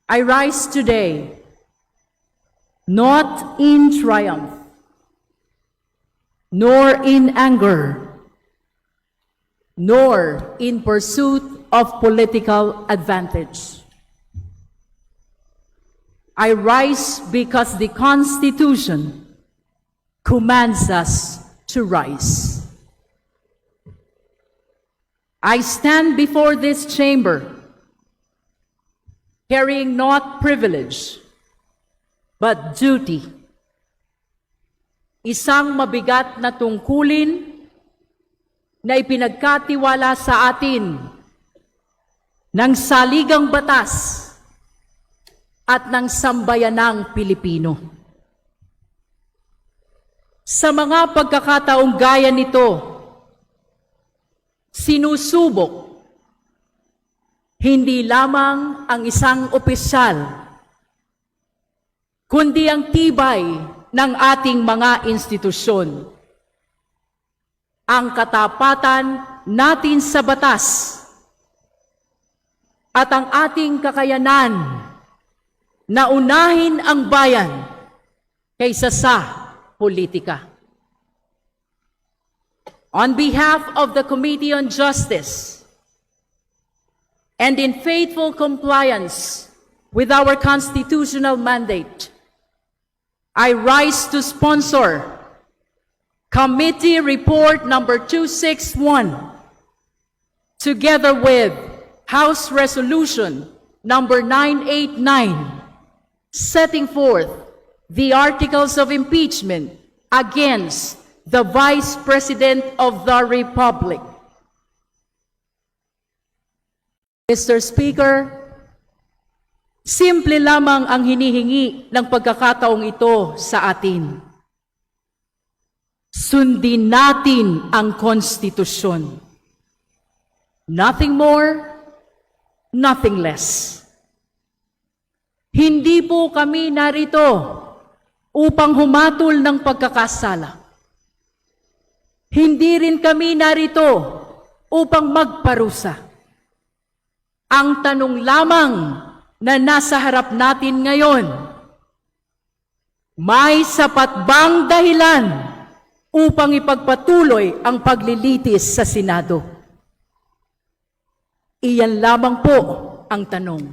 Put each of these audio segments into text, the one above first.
I rise today not in triumph, nor in anger, nor in pursuit of political advantage. I rise because the Constitution commands us to rise. I stand before this chamber carrying not privilege, but duty. Isang mabigat na tungkulin na ipinagkatiwala sa atin ng saligang batas at ng sambayanang Pilipino. Sa mga pagkakataong gaya nito, sinusubok hindi lamang ang isang opisyal, kundi ang tibay ng ating mga institusyon, ang katapatan natin sa batas, at ang ating kakayanan na unahin ang bayan kaysa sa politika. On behalf of the Committee on Justice, and in faithful compliance with our constitutional mandate, I rise to sponsor Committee Report number 261, together with House Resolution number 989, setting forth the articles of impeachment against the Vice President of the Republic. Mr. Speaker, simple lamang ang hinihingi ng pagkakataong ito sa atin. Sundin natin ang konstitusyon. Nothing more, nothing less. Hindi po kami narito upang humatol ng pagkakasala. Hindi rin kami narito upang magparusa. Ang tanong lamang na nasa harap natin ngayon, may sapat bang dahilan upang ipagpatuloy ang paglilitis sa Senado? Iyan lamang po ang tanong.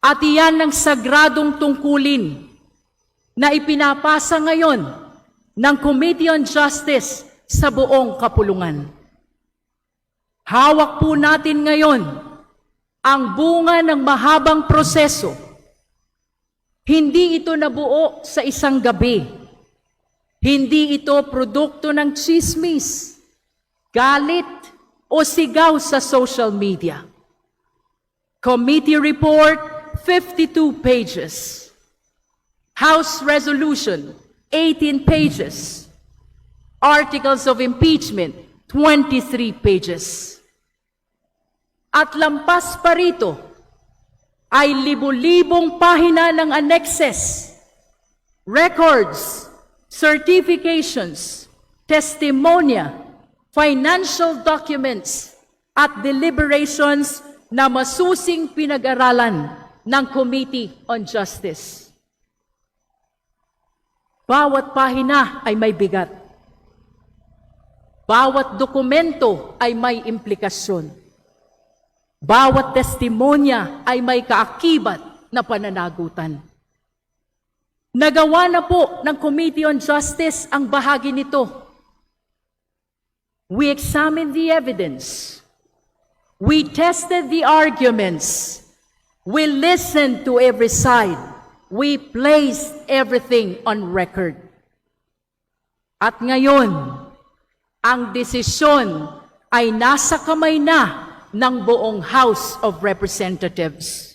At iyan ang sagradong tungkulin na ipinapasa ngayon ng Committee on Justice sa buong kapulungan. Hawak po natin ngayon ang bunga ng mahabang proseso. Hindi ito nabuo sa isang gabi. Hindi ito produkto ng chismis, galit, o sigaw sa social media. Committee Report, 52 pages. House Resolution, 18 pages. Articles of Impeachment, 23 pages. At lampas pa rito ay libu-libong pahina ng annexes, records, certifications, testimonya, financial documents, at deliberations na masusing pinag-aralan ng Committee on Justice. Bawat pahina ay may bigat. Bawat dokumento ay may implikasyon. Bawat testimonya ay may kaakibat na pananagutan. Nagawa na po ng Committee on Justice ang bahagi nito. We examined the evidence. We tested the arguments. We listened to every side. We placed everything on record. At ngayon, ang desisyon ay nasa kamay na ng buong House of Representatives.